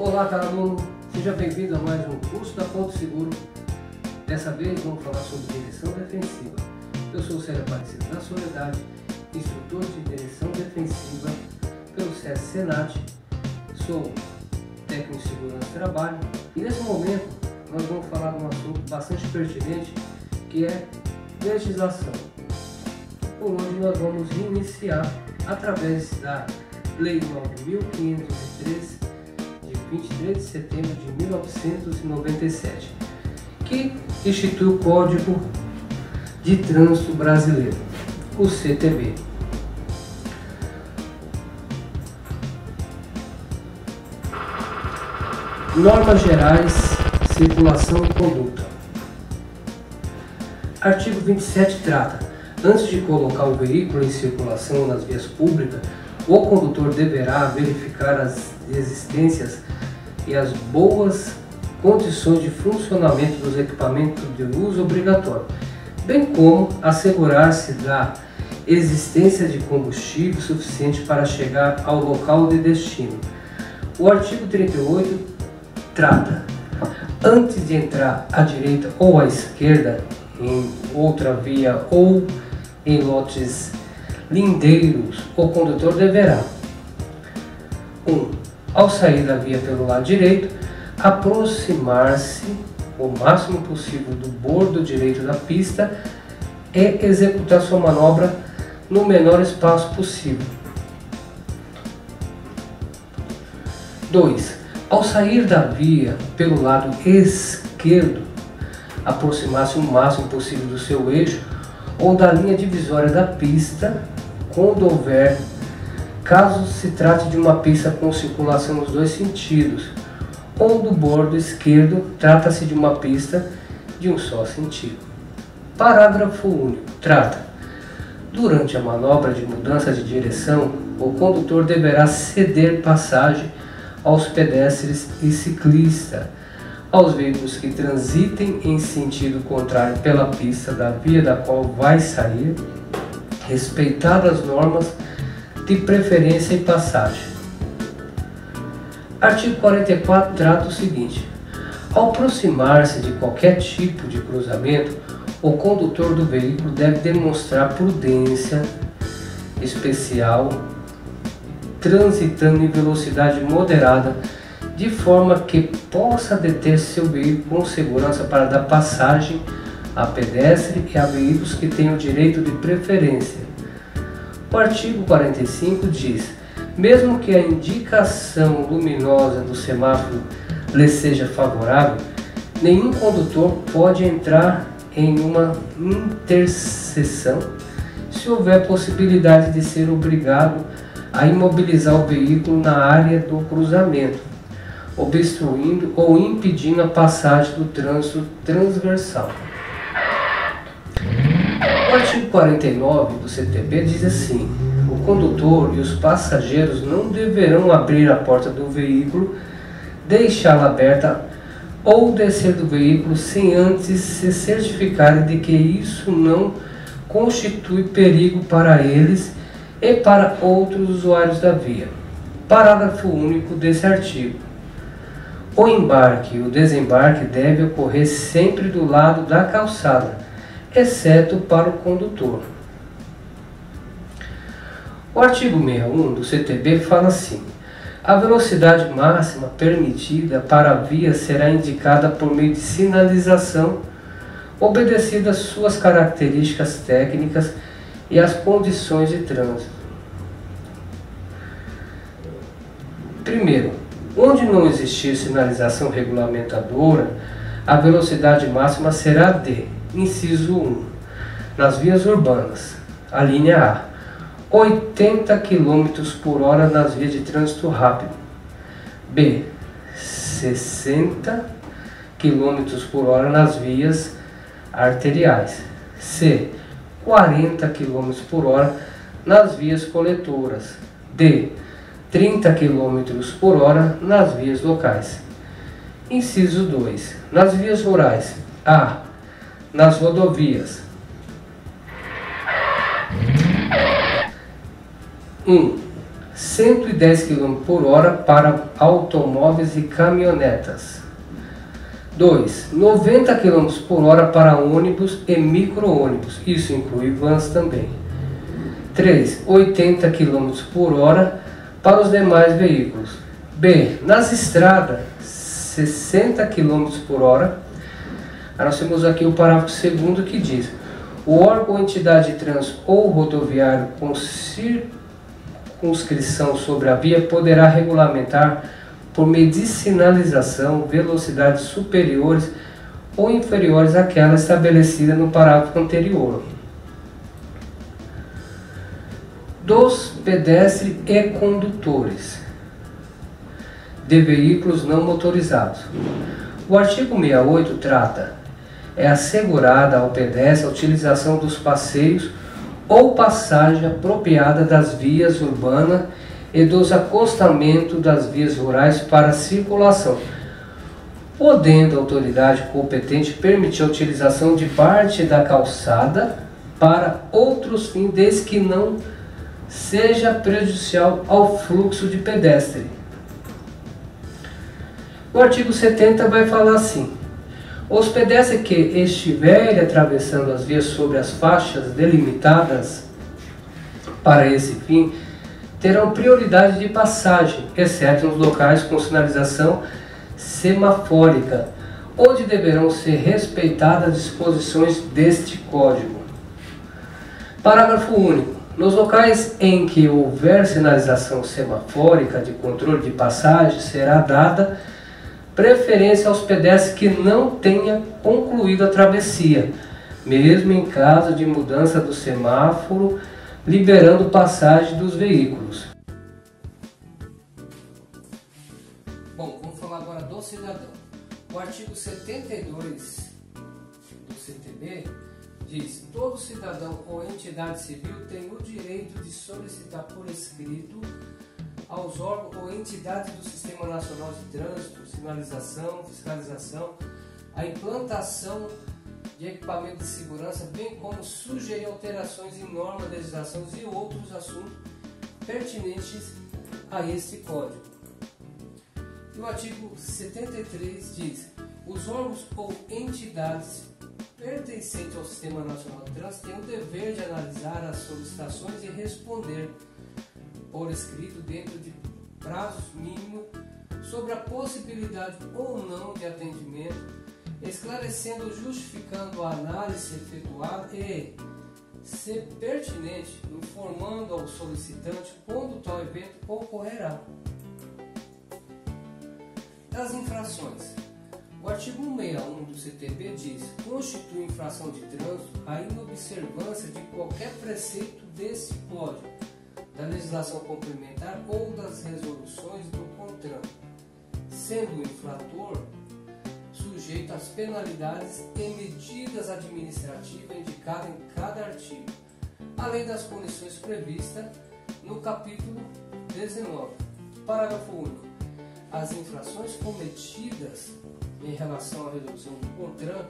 Olá, caro aluno, seja bem-vindo a mais um curso da Ponto Seguro. Dessa vez vamos falar sobre direção defensiva. Eu sou o Célio Aparecido da Soledade, instrutor de direção defensiva pelo SESC Senat. Sou técnico de segurança do trabalho e nesse momento nós vamos falar de um assunto bastante pertinente, que é legislação, por onde nós vamos iniciar através da Lei 9.503 de 23 de setembro de 1997, que institui o Código de Trânsito Brasileiro, o CTB. Normas Gerais, Circulação e Conduta. Artigo 27 trata: antes de colocar o veículo em circulação nas vias públicas, o condutor deverá verificar as existências e as boas condições de funcionamento dos equipamentos de uso obrigatório, bem como assegurar-se da existência de combustível suficiente para chegar ao local de destino. O artigo 38 trata: antes de entrar à direita ou à esquerda em outra via ou em lotes lindeiros, o condutor deverá: 1. Ao sair da via pelo lado direito, aproximar-se o máximo possível do bordo direito da pista e executar sua manobra no menor espaço possível. 2. Ao sair da via pelo lado esquerdo, aproximar-se o máximo possível do seu eixo ou da linha divisória da pista, quando houver, caso se trate de uma pista com circulação nos dois sentidos, ou do bordo esquerdo, trata-se de uma pista de um só sentido. Parágrafo único. Trata: durante a manobra de mudança de direção, o condutor deverá ceder passagem aos pedestres e ciclistas, aos veículos que transitem em sentido contrário pela pista da via da qual vai sair, respeitadas as normas de preferência e passagem. Artigo 44 trata o seguinte: ao aproximar-se de qualquer tipo de cruzamento, o condutor do veículo deve demonstrar prudência especial, transitando em velocidade moderada, de forma que possa deter seu veículo com segurança para dar passagem a pedestre e a veículos que tenham direito de preferência. O artigo 45 diz: mesmo que a indicação luminosa do semáforo lhe seja favorável, nenhum condutor pode entrar em uma interseção se houver possibilidade de ser obrigado a imobilizar o veículo na área do cruzamento, obstruindo ou impedindo a passagem do trânsito transversal. O artigo 49 do CTB diz assim: o condutor e os passageiros não deverão abrir a porta do veículo, deixá-la aberta ou descer do veículo sem antes se certificarem de que isso não constitui perigo para eles e para outros usuários da via. Parágrafo único desse artigo. O embarque e o desembarque devem ocorrer sempre do lado da calçada, exceto para o condutor. O artigo 61 do CTB fala assim: a velocidade máxima permitida para a via será indicada por meio de sinalização, obedecidas suas características técnicas e as condições de trânsito. Primeiro, onde não existir sinalização regulamentadora, a velocidade máxima será de: inciso 1, nas vias urbanas, a linha A, 80 km por hora nas vias de trânsito rápido. B, 60 km por hora nas vias arteriais. C, 40 km por hora nas vias coletoras. D, 30 km por hora nas vias locais. Inciso 2, nas vias rurais. A, nas rodovias. 1. 110 km por hora para automóveis e caminhonetas. 2. 90 km por hora para ônibus e micro-ônibus, isso inclui vans também. 3. 80 km por hora para os demais veículos. B. Nas estradas, 60 km por hora. Nós temos aqui o parágrafo 2º que diz: o órgão ou entidade de trânsito ou rodoviário com circunscrição sobre a via poderá regulamentar, por meio de sinalização, velocidades superiores ou inferiores àquela estabelecida no parágrafo anterior. Dos pedestres e condutores de veículos não motorizados. O artigo 68 trata: é assegurada ao pedestre a utilização dos passeios ou passagem apropriada das vias urbanas e dos acostamentos das vias rurais para circulação, podendo a autoridade competente permitir a utilização de parte da calçada para outros fins, desde que não seja prejudicial ao fluxo de pedestre. O artigo 70 vai falar assim: os pedestres que estiverem atravessando as vias sobre as faixas delimitadas para esse fim terão prioridade de passagem, exceto nos locais com sinalização semafórica, onde deverão ser respeitadas as disposições deste Código. Parágrafo único. Nos locais em que houver sinalização semafórica de controle de passagem, será dada preferência aos pedestres que não tenham concluído a travessia, mesmo em caso de mudança do semáforo, liberando passagem dos veículos. Bom, vamos falar agora do cidadão. O artigo 72 do CTB diz: todo cidadão ou entidade civil tem o direito de solicitar por escrito aos órgãos ou entidades do Sistema Nacional de Trânsito, sinalização, fiscalização, a implantação de equipamento de segurança, bem como sugerir alterações em normas, legislações e outros assuntos pertinentes a este Código. E o artigo 73 diz: os órgãos ou entidades pertencentes ao Sistema Nacional de Trânsito têm o dever de analisar as solicitações e responder por escrito dentro de prazos mínimos sobre a possibilidade ou não de atendimento, esclarecendo ou justificando a análise efetuada e, se pertinente, informando ao solicitante quando tal evento ocorrerá. Das infrações. O artigo 161 do CTB diz: constitui infração de trânsito a inobservância de qualquer preceito desse Código, da legislação complementar ou das resoluções do CONTRAN, sendo o infrator sujeito às penalidades e medidas administrativas indicadas em cada artigo, além das punições previstas no capítulo 19. Parágrafo único. As infrações cometidas em relação à resolução do CONTRAN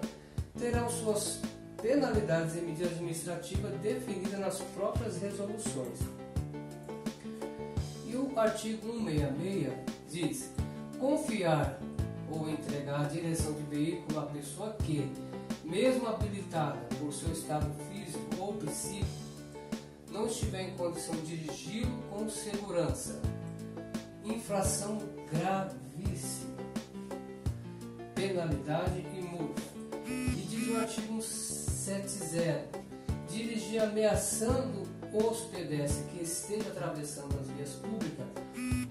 terão suas penalidades e medidas administrativas definidas nas próprias resoluções. E o artigo 166 diz: confiar ou entregar a direção de veículo à pessoa que, mesmo habilitada por seu estado físico ou psíquico, não estiver em condição de dirigi-lo com segurança. Infração gravíssima. Penalidade e multa. E diz o artigo 170: dirigir ameaçando os pedestres que estejam atravessando as vias públicas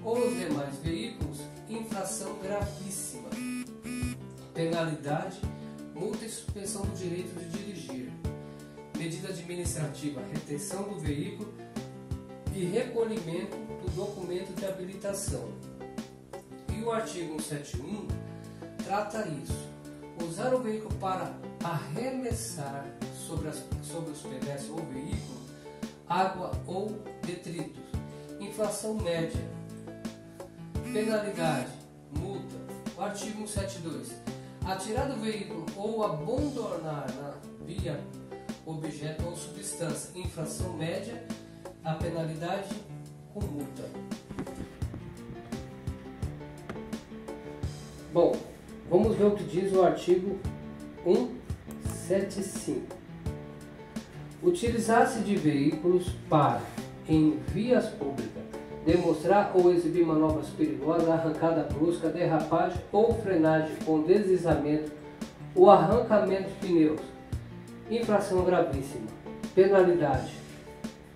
ou os demais veículos, infração gravíssima. Penalidade, multa e suspensão do direito de dirigir. Medida administrativa: retenção do veículo e recolhimento do documento de habilitação. E o artigo 171 trata isso: usar o veículo para arremessar sobre os pedestres ou veículo água ou detritos. Infração média. Penalidade, multa. O artigo 172: atirar do veículo ou abandonar na via objeto ou substância. Infração média. A penalidade com multa. Bom, vamos ver o que diz o artigo 175. Utilizar-se de veículos para, em vias públicas, demonstrar ou exibir manobras perigosas, arrancada brusca, derrapagem ou frenagem com deslizamento ou arrancamento de pneus. Infração gravíssima. Penalidade: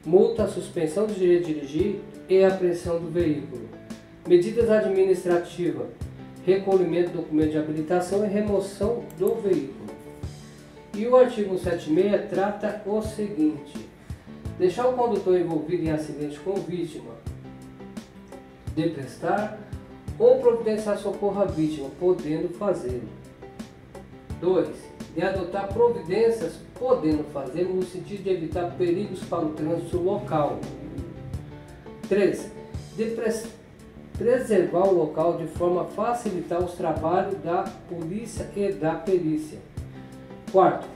multa, suspensão do direito de dirigir e apreensão do veículo. Medidas administrativas: recolhimento do documento de habilitação e remoção do veículo. E o artigo 176 trata o seguinte: deixar o condutor envolvido em acidente com vítima de prestar ou providenciar socorro à vítima, podendo fazê-lo. 2. De adotar providências, podendo fazê-lo, no sentido de evitar perigos para o trânsito local. 3. De preservar o local de forma a facilitar os trabalhos da polícia e da perícia. 4.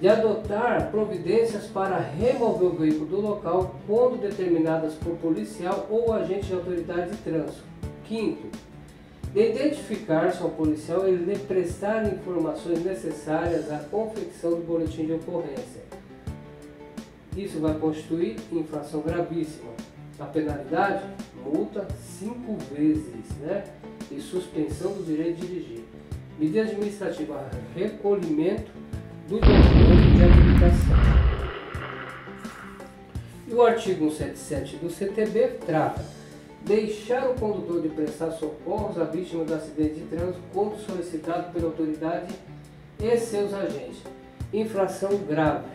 De adotar providências para remover o veículo do local quando determinadas por policial ou agente de autoridade de trânsito. 5. De identificar-se ao policial e lhe prestar informações necessárias à confecção do boletim de ocorrência. Isso vai constituir infração gravíssima. A penalidade: multa 5 vezes, e suspensão do direito de dirigir. Medida administrativa: recolhimento do documento de habilitação. E o artigo 177 do CTB trata: deixar o condutor de prestar socorros à vítima do acidente de trânsito quando solicitado pela autoridade e seus agentes. Infração grave.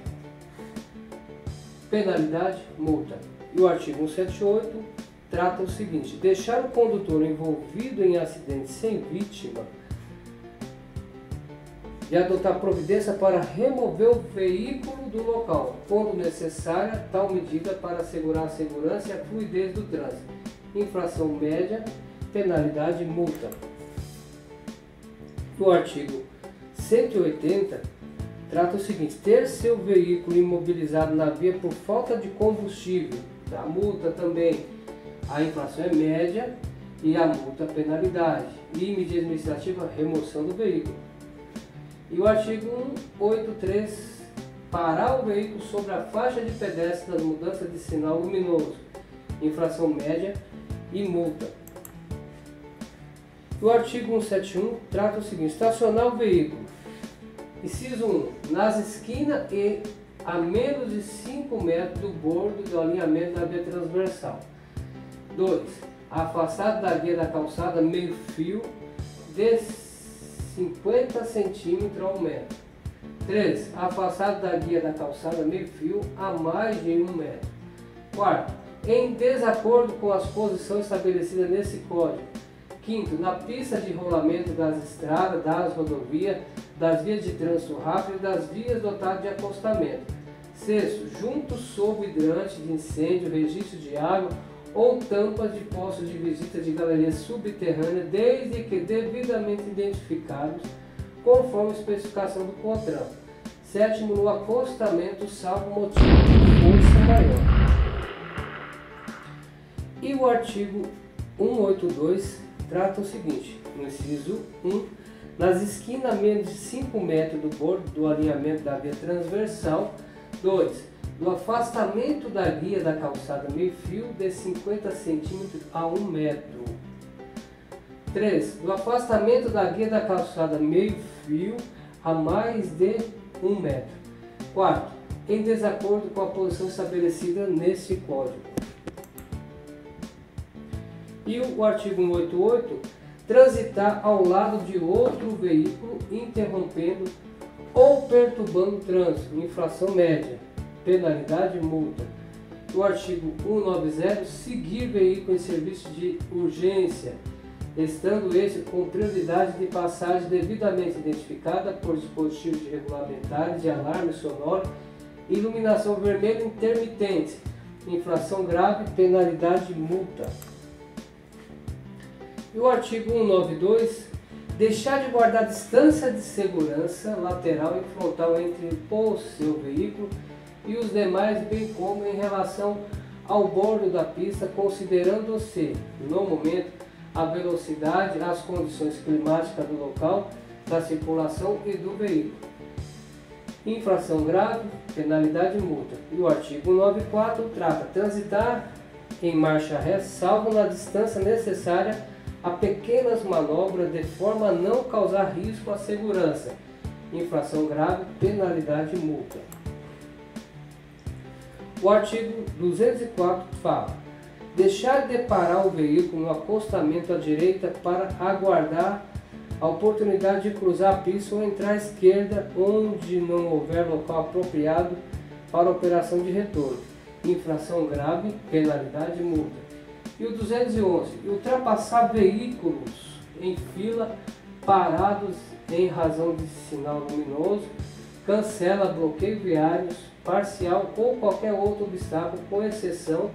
Penalidade: multa. E o artigo 178 trata o seguinte: deixar o condutor envolvido em acidente sem vítima, de adotar providência para remover o veículo do local, quando necessária tal medida para assegurar a segurança e a fluidez do trânsito. Infração média, penalidade: multa. O artigo 180 trata o seguinte: ter seu veículo imobilizado na via por falta de combustível. A multa também, a infração é média e a multa penalidade. E medida administrativa: remoção do veículo. E o artigo 183, parar o veículo sobre a faixa de pedestre das mudanças de sinal luminoso. Infração média e multa. E o artigo 171 trata o seguinte: estacionar o veículo. Inciso 1. Nas esquinas e a menos de 5 metros do bordo do alinhamento da via transversal. 2. Afastado da guia da calçada meio fio de 50 cm ao metro. 3. Afastado da guia da calçada meio fio a mais de 1 metro. 4. Em desacordo com as posições estabelecidas nesse código. 5. Na pista de rolamento das estradas, das rodovias, das vias de trânsito rápido e das vias dotadas de acostamento. 6. Junto sob hidrante de incêndio, registro de água ou tampas de postos de visita de galerias subterrâneas, desde que devidamente identificados, conforme a especificação do CONTRAN. 7. No acostamento, salvo motivo de força maior. E o artigo 182 trata o seguinte: no inciso 1, nas esquinas a menos de 5 metros do bordo do alinhamento da via transversal. 2. Do afastamento da guia da calçada meio fio de 50 cm a 1 metro. 3. Do afastamento da guia da calçada meio fio a mais de 1 metro. 4. Em desacordo com a posição estabelecida nesse código. E o artigo 188, transitar ao lado de outro veículo, interrompendo ou perturbando o trânsito, infração média, penalidade multa. O artigo 190, seguir veículo em serviço de urgência, estando esse com prioridade de passagem devidamente identificada por dispositivos regulamentares de alarme sonoro e iluminação vermelha intermitente, infração grave, penalidade multa. E o artigo 192, deixar de guardar distância de segurança lateral e frontal entre o seu veículo e os demais, bem como em relação ao bordo da pista, considerando-se, no momento, a velocidade, as condições climáticas do local, da circulação e do veículo. Infração grave, penalidade e multa. E o artigo 94 trata transitar em marcha ré, salvo na distância necessária a pequenas manobras de forma a não causar risco à segurança. Infração grave, penalidade e multa. O artigo 204 fala: deixar de parar o veículo no acostamento à direita para aguardar a oportunidade de cruzar a pista ou entrar à esquerda onde não houver local apropriado para a operação de retorno. Infração grave, penalidade e multa. E o 211, ultrapassar veículos em fila parados em razão de sinal luminoso, cancela bloqueio viários parcial ou qualquer outro obstáculo, com exceção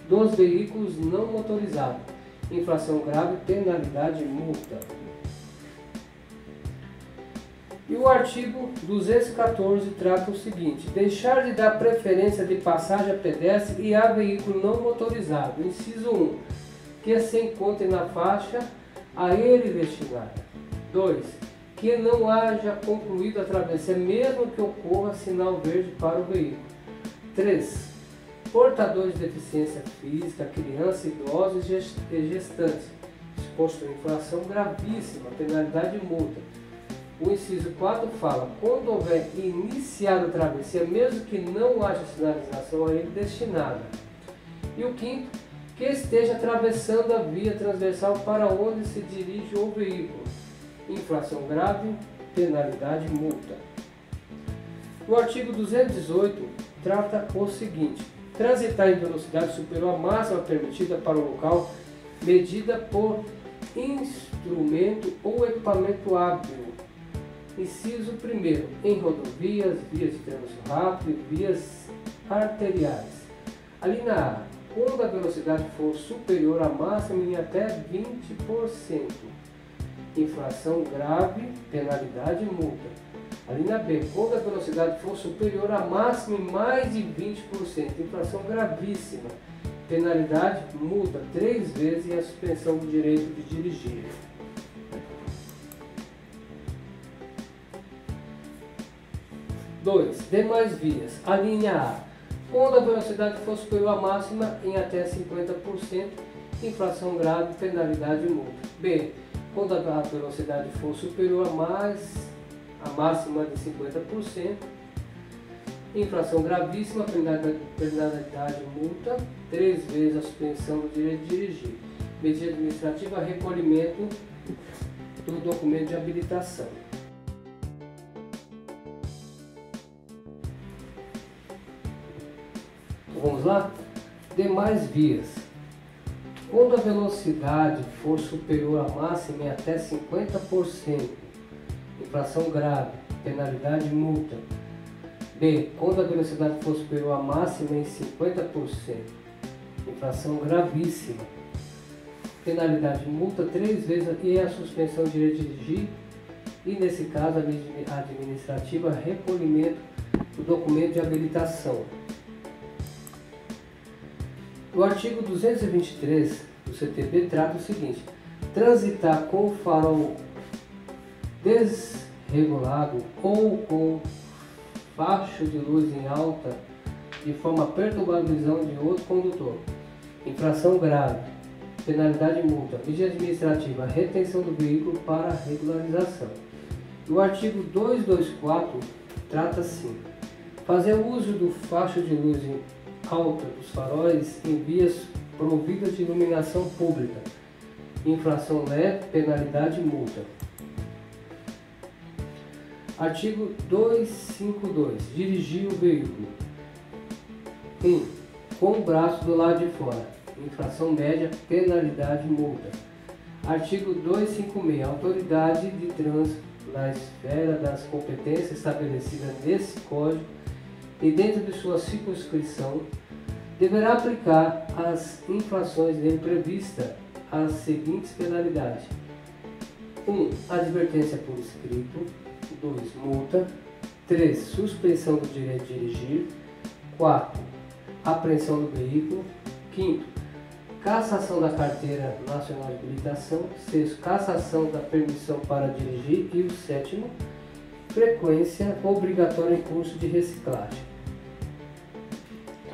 dos veículos não motorizados. Infração grave, penalidade e multa. E o artigo 214 trata o seguinte: deixar de dar preferência de passagem a pedestre e a veículo não motorizado. Inciso 1, que se encontre na faixa a ele destinada. 2, que não haja concluído a travessia, mesmo que ocorra sinal verde para o veículo. 3, portadores de deficiência física, crianças, idosos e gestantes. Isso constitui infração gravíssima, penalidade e multa. O inciso 4 fala: quando houver iniciado a travessia, mesmo que não haja sinalização a ele destinada. E o 5º, que esteja atravessando a via transversal para onde se dirige o veículo. Infração grave, penalidade e multa. O artigo 218 trata o seguinte: transitar em velocidade superior à máxima permitida para o local, medida por instrumento ou equipamento hábil. Inciso 1, em rodovias, vias de trânsito rápido e vias arteriais. A linha A, quando a velocidade for superior à máxima em até 20%. Infração grave, penalidade e multa. A linha B, quando a velocidade for superior à máxima em mais de 20%. Infração gravíssima. Penalidade, multa 3 vezes e a suspensão do direito de dirigir. 2. Demais vias. A linha A, quando a velocidade for superior à máxima em até 50%, infração grave, penalidade e multa. B. Quando a velocidade for superior a máxima de 50%, infração gravíssima, penalidade e multa, 3 vezes a suspensão do direito de dirigir. Medida administrativa, recolhimento do documento de habilitação. Vamos lá? Demais vias. Quando a velocidade for superior à máxima em até 50%, infração grave, penalidade e multa. B. Quando a velocidade for superior à máxima em 50%, infração gravíssima, penalidade e multa 3 vezes e a suspensão do direito de dirigir. E nesse caso, a administrativa, recolhimento do documento de habilitação. O artigo 223 do CTB trata o seguinte: transitar com o farol desregulado ou com facho de luz em alta de forma a perturbar a visão de outro condutor. Infração grave, penalidade e multa. Medida administrativa, retenção do veículo para regularização. O artigo 224 trata assim: fazer uso do facho de luz em alta dos faróis em vias providas de iluminação pública. Infração leve, penalidade e multa. Artigo 252. Dirigir o veículo. 1. Com o braço do lado de fora. Infração média, penalidade e multa. Artigo 256. Autoridade de trânsito, na esfera das competências estabelecidas nesse Código e dentro de sua circunscrição, deverá aplicar as infrações nele previstas as seguintes penalidades: 1. Advertência por escrito. 2. Multa. 3. Suspensão do direito de dirigir. 4. Apreensão do veículo. 5. cassação da carteira nacional de habilitação. 6. Cassação da permissão para dirigir. E o 7º, frequência obrigatória em curso de reciclagem.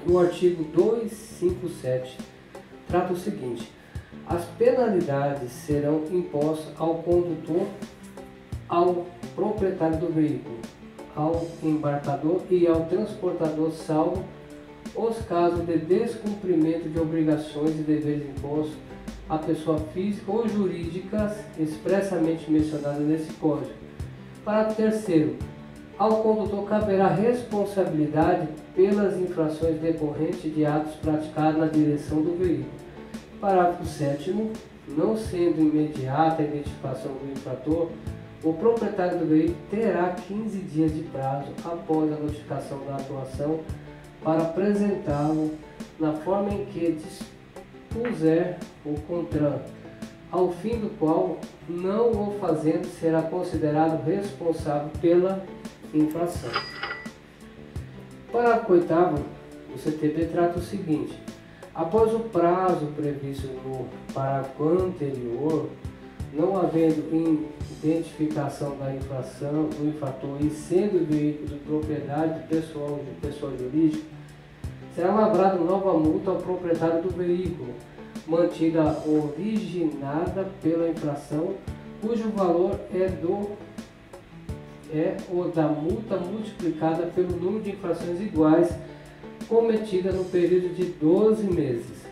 O artigo 257 trata o seguinte: as penalidades serão impostas ao condutor, ao proprietário do veículo, ao embarcador e ao transportador, salvo os casos de descumprimento de obrigações e deveres impostos à pessoa física ou jurídica expressamente mencionada nesse Código. Parágrafo 3º. Ao condutor caberá responsabilidade pelas infrações decorrentes de atos praticados na direção do veículo. Parágrafo 7º. Não sendo imediata a identificação do infrator, o proprietário do veículo terá 15 dias de prazo após a notificação da atuação para apresentá-lo na forma em que dispuser o CONTRAN, ao fim do qual, não o fazendo, será considerado responsável pela infração. Parágrafo 8º do CTB trata o seguinte: após o prazo previsto no parágrafo anterior, não havendo identificação da infração do infrator e sendo o veículo de propriedade pessoal de pessoa jurídica, será lavrada nova multa ao proprietário do veículo, mantida originada pela infração, cujo valor é o da multa multiplicada pelo número de infrações iguais cometidas no período de 12 meses.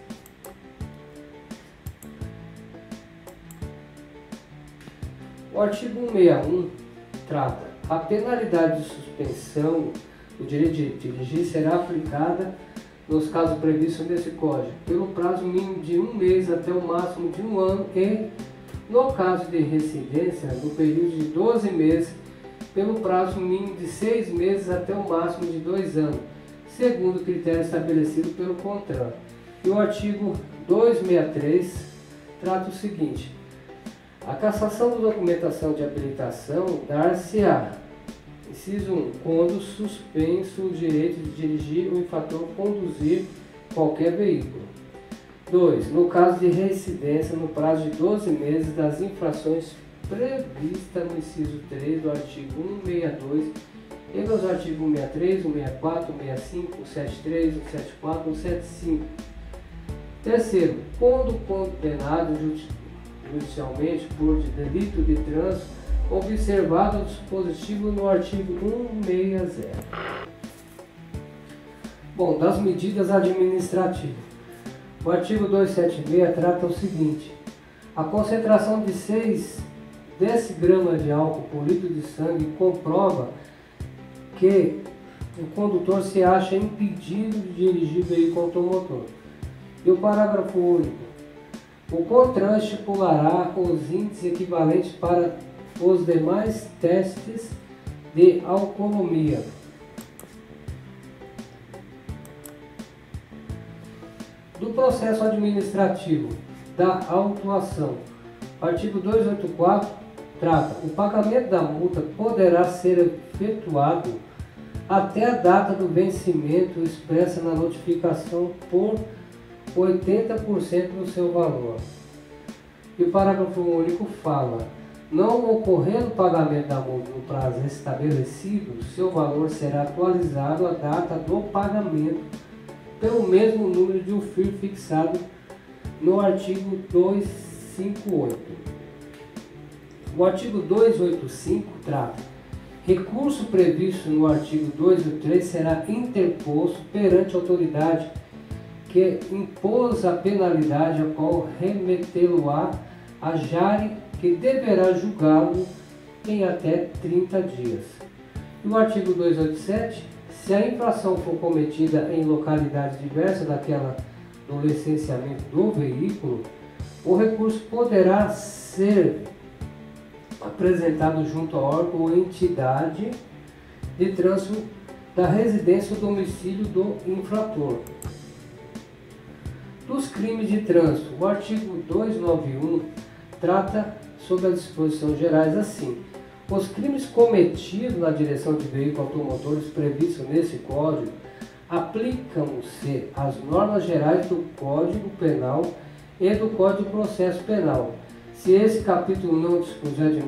O artigo 161 trata: a penalidade de suspensão do direito de dirigir será aplicada nos casos previstos nesse Código, pelo prazo mínimo de 1 mês até o máximo de 1 ano e, no caso de residência, no período de 12 meses, pelo prazo mínimo de 6 meses até o máximo de 2 anos, segundo o critério estabelecido pelo CONTRAN. E o artigo 263 trata o seguinte: a cassação da documentação de habilitação dar-se-á, inciso 1, quando suspenso o direito de dirigir o infrator conduzir qualquer veículo. 2. No caso de reincidência no prazo de 12 meses das infrações previstas no inciso 3 do artigo 162 e nos artigos 163, 164, 165, 173, 174 e 175. Terceiro, quando condenado judicialmente por delito de trânsito, observado o dispositivo no artigo 160. Bom, das medidas administrativas. O artigo 276 trata o seguinte: a concentração de 6 decigramas de álcool por litro de sangue comprova que o condutor se acha impedido de dirigir veículo automotor. E o parágrafo único: o CONTRAN estipulará os índices equivalentes para os demais testes de alcoolemia. Do processo administrativo da autuação, o artigo 284 trata: o pagamento da multa poderá ser efetuado até a data do vencimento expressa na notificação por 80% do seu valor. E o parágrafo único fala: não ocorrendo pagamento da multa no prazo estabelecido, seu valor será atualizado à data do pagamento pelo mesmo número de UFIR fixado no artigo 258. O artigo 285 trata: recurso previsto no artigo 283 será interposto perante a autoridade que impôs a penalidade, a qual remetê-lo-á a jare, que deverá julgá-lo em até 30 dias. E o artigo 287, se a infração for cometida em localidade diversa daquela do licenciamento do veículo, o recurso poderá ser apresentado junto ao órgão ou entidade de trânsito da residência ou domicílio do infrator. Dos crimes de trânsito, o artigo 291 trata sobre as disposições gerais assim: os crimes cometidos na direção de veículos automotores previstos nesse Código, aplicam-se as normas gerais do Código Penal e do Código de Processo Penal, se esse capítulo não dispuser de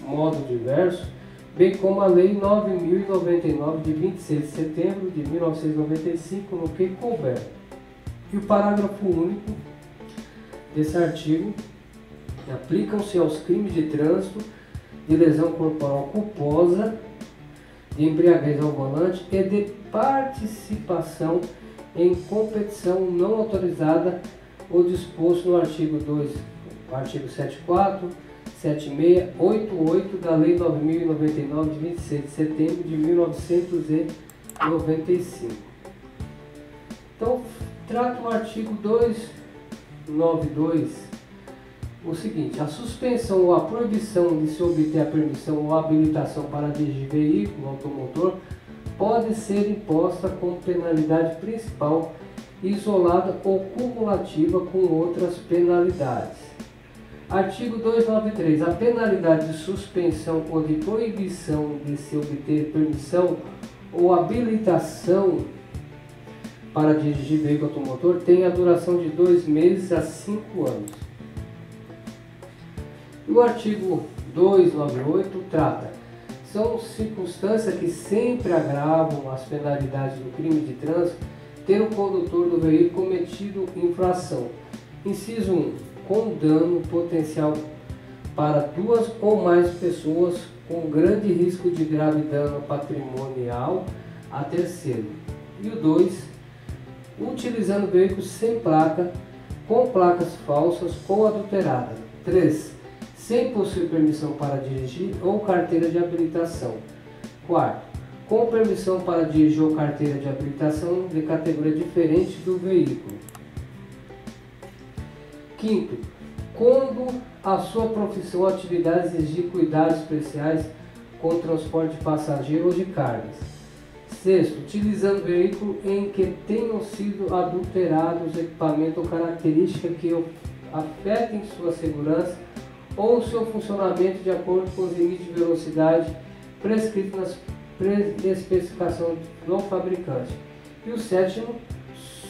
modo diverso, bem como a Lei 9.099, de 26 de setembro de 1995, no que couber. E o parágrafo único desse artigo: aplicam-se aos crimes de trânsito, de lesão corporal culposa, de embriaguez ao volante e de participação em competição não autorizada o disposto no artigo 2, artigo 74, 76, 88 da Lei 9.099, de 26 de setembro de 1995. Então, trata o artigo 292 o seguinte: a suspensão ou a proibição de se obter a permissão ou habilitação para dirigir veículo automotor pode ser imposta como penalidade principal, isolada ou cumulativa com outras penalidades. Artigo 293. A penalidade de suspensão ou de proibição de se obter permissão ou habilitação para dirigir veículo automotor tem a duração de 2 meses a 5 anos. E o artigo 298 trata: são circunstâncias que sempre agravam as penalidades do crime de trânsito ter o condutor do veículo cometido infração. Inciso 1. Com dano potencial para 2 ou mais pessoas, com grande risco de grave dano patrimonial a terceiro. E o 2. Utilizando veículos sem placa, com placas falsas ou adulteradas. 3. Sem possuir permissão para dirigir ou carteira de habilitação. 4. Com permissão para dirigir ou carteira de habilitação de categoria diferente do veículo. 5. Quando a sua profissão ou atividade exigir cuidados especiais com transporte de passageiro ou de cargas. 6. Utilizando veículo em que tenham sido adulterados equipamento ou característica que afetem sua segurança ou seu funcionamento de acordo com os limites de velocidade prescritos nas especificações do fabricante. E o 7.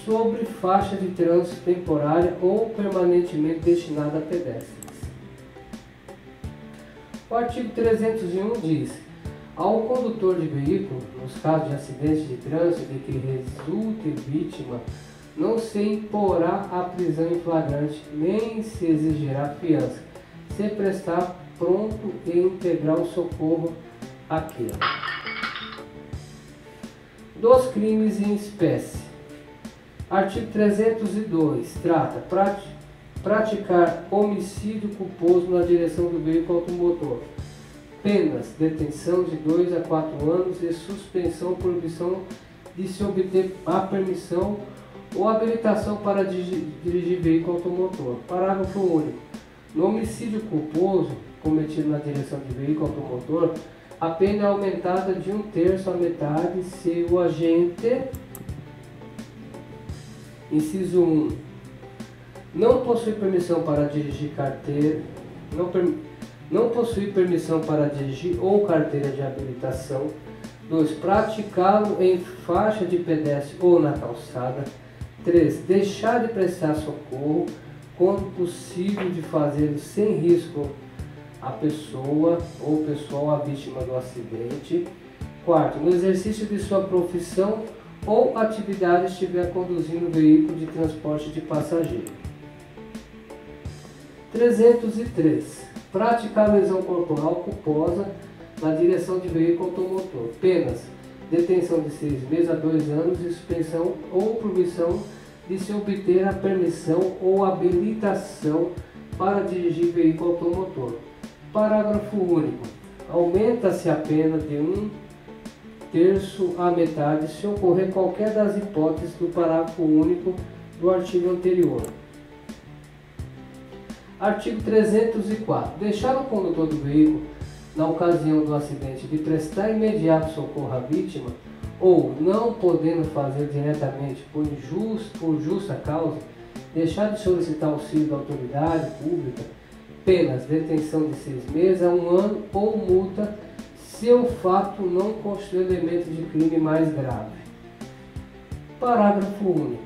Sobre faixa de trânsito temporária ou permanentemente destinada a pedestres. O artigo 301 diz: ao condutor de veículo, nos casos de acidente de trânsito de que resulte vítima, não se imporá a prisão em flagrante, nem se exigirá fiança, se prestar pronto e integral socorro àquele. Dos crimes em espécie. Artigo 302 trata: praticar homicídio culposo na direção do veículo automotor. Penas: detenção de 2 a 4 anos e suspensão ou proibição de se obter a permissão ou habilitação para dirigir veículo automotor. Parágrafo único. No homicídio culposo cometido na direção de veículo automotor, a pena é aumentada de 1/3 à metade se o agente, inciso 1, não possui permissão para dirigir não possui permissão para dirigir ou carteira de habilitação. 2. Praticá-lo em faixa de pedestre ou na calçada. 3. Deixar de prestar socorro, quando possível de fazê-lo sem risco à pessoa ou pessoal à vítima do acidente. 4. No exercício de sua profissão ou atividade estiver conduzindo o veículo de transporte de passageiro. 303. Praticar lesão corporal culposa na direção de veículo automotor. Penas: detenção de 6 meses a 2 anos e suspensão ou proibição de se obter a permissão ou habilitação para dirigir veículo automotor. Parágrafo único. Aumenta-se a pena de 1/3 à metade se ocorrer qualquer das hipóteses do parágrafo único do artigo anterior. Artigo 304. Deixar o condutor do veículo, na ocasião do acidente, de prestar imediato socorro à vítima, ou não podendo fazer diretamente por justa causa, deixar de solicitar auxílio da autoridade pública. Penas: detenção de 6 meses a 1 ano ou multa, se o fato não constitui elemento de crime mais grave. Parágrafo único.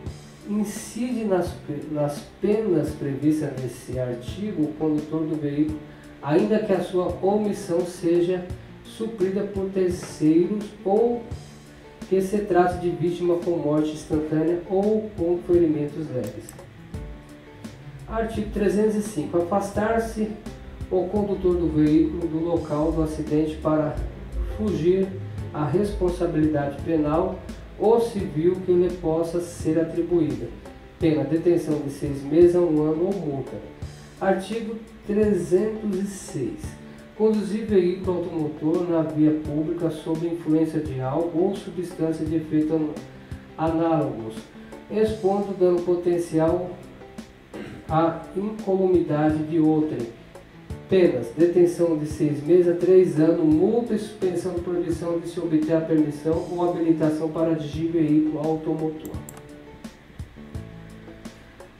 Incide nas penas previstas nesse artigo o condutor do veículo, ainda que a sua omissão seja suprida por terceiros ou que se trate de vítima com morte instantânea ou com ferimentos leves. Artigo 305. Afastar-se o condutor do veículo do local do acidente para fugir à responsabilidade penal ou civil que lhe possa ser atribuída, pena detenção de 6 meses a 1 ano ou multa. Artigo 306. Conduzir veículo automotor na via pública sob influência de álcool ou substância de efeito análogos, expondo dano potencial à incolumidade de outrem. Penas: detenção de 6 meses a 3 anos, multa e suspensão de proibição de se obter a permissão ou habilitação para dirigir veículo automotor.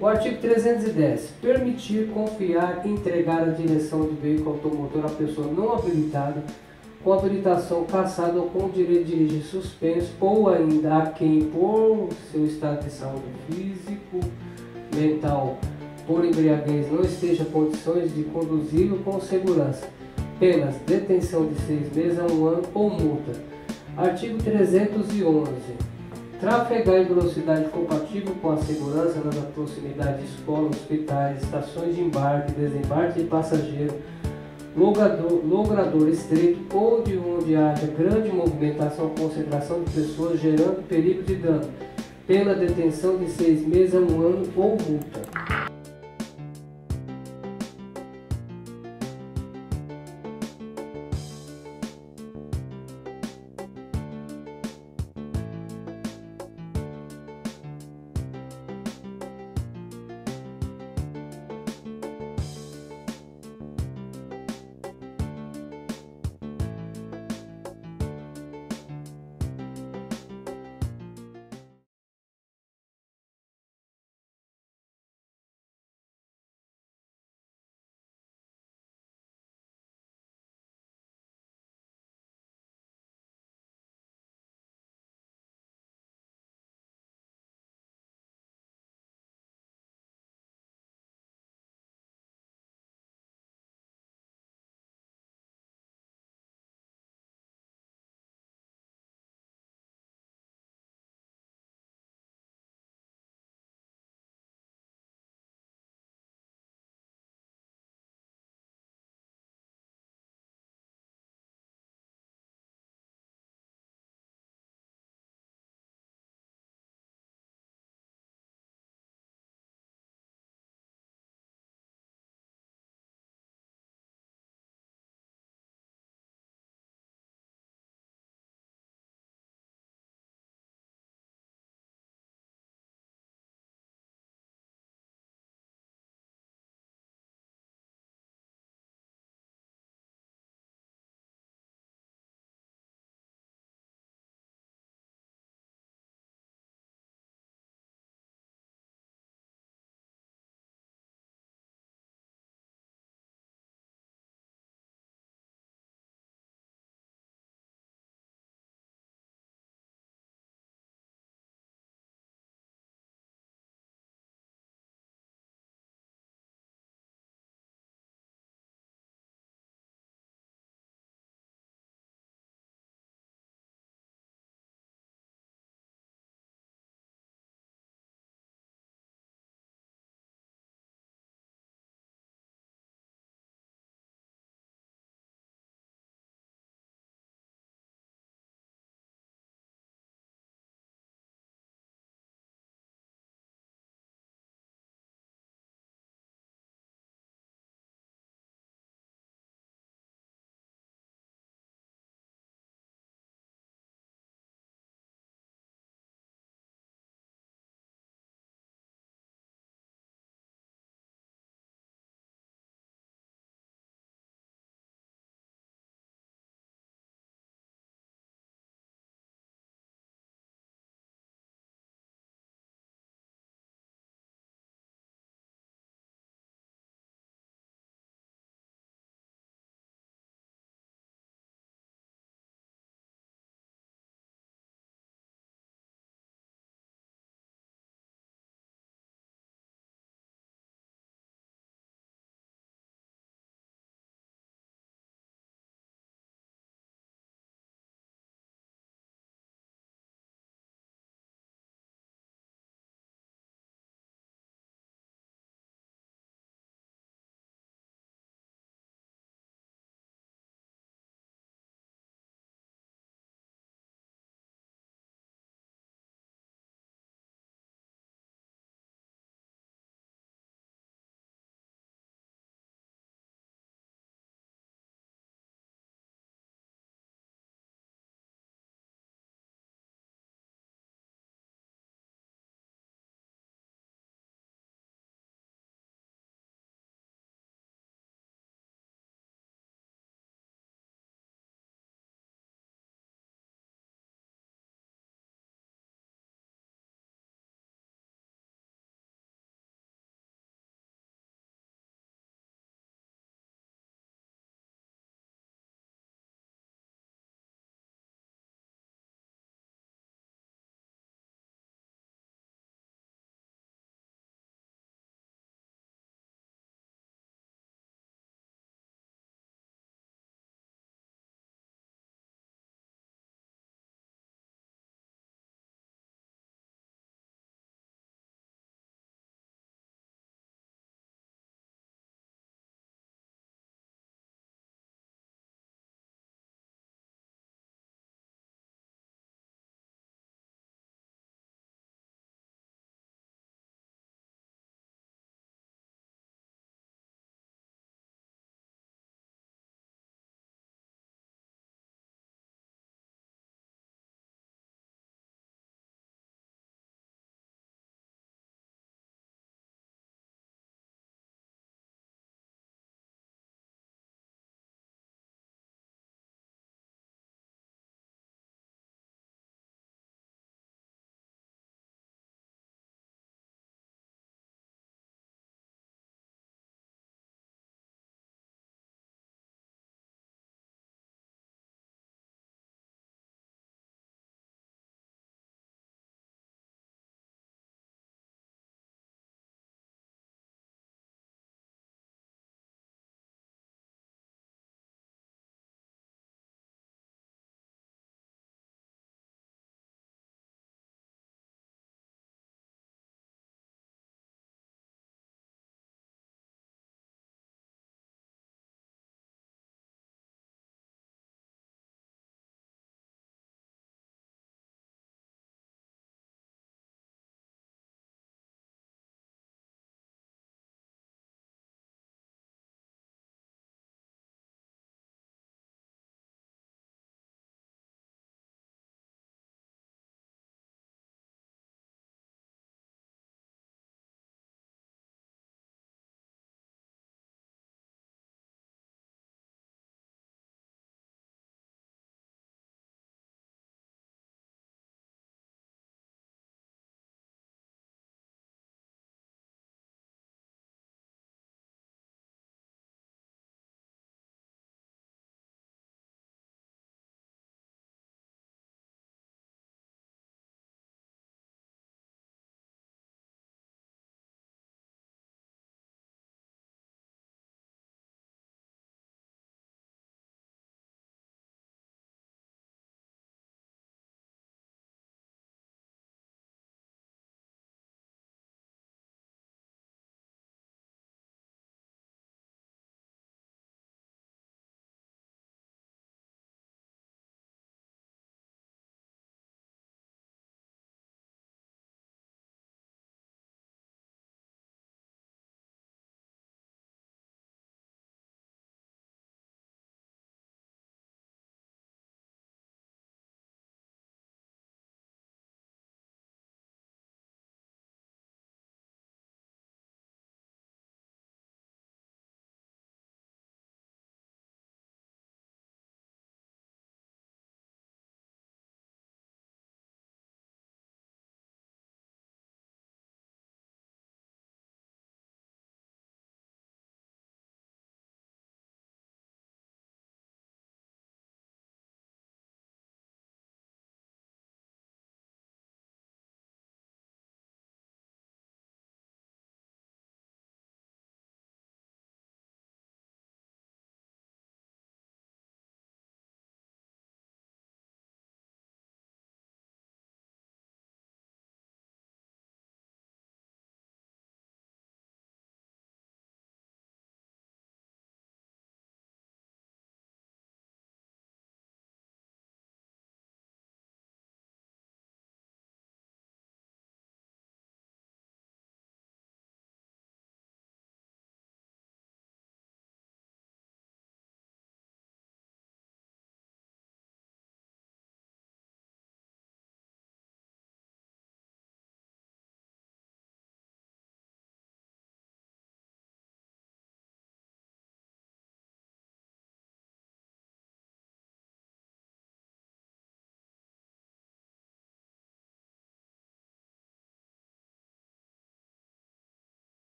O artigo 310. Permitir, confiar e entregar a direção do veículo automotor à pessoa não habilitada, com habilitação cassada ou com o direito de dirigir suspenso, ou ainda a quem, por seu estado de saúde físico, mental, por embriaguez, não esteja em condições de conduzi-lo com segurança. Penas: detenção de 6 meses a 1 ano ou multa. Artigo 311. Trafegar em velocidade compatível com a segurança na proximidade de escolas, hospitais, estações de embarque, desembarque de passageiro, logrador estreito ou de onde haja grande movimentação ou concentração de pessoas, gerando perigo de dano. Pena: detenção de 6 meses a 1 ano ou multa.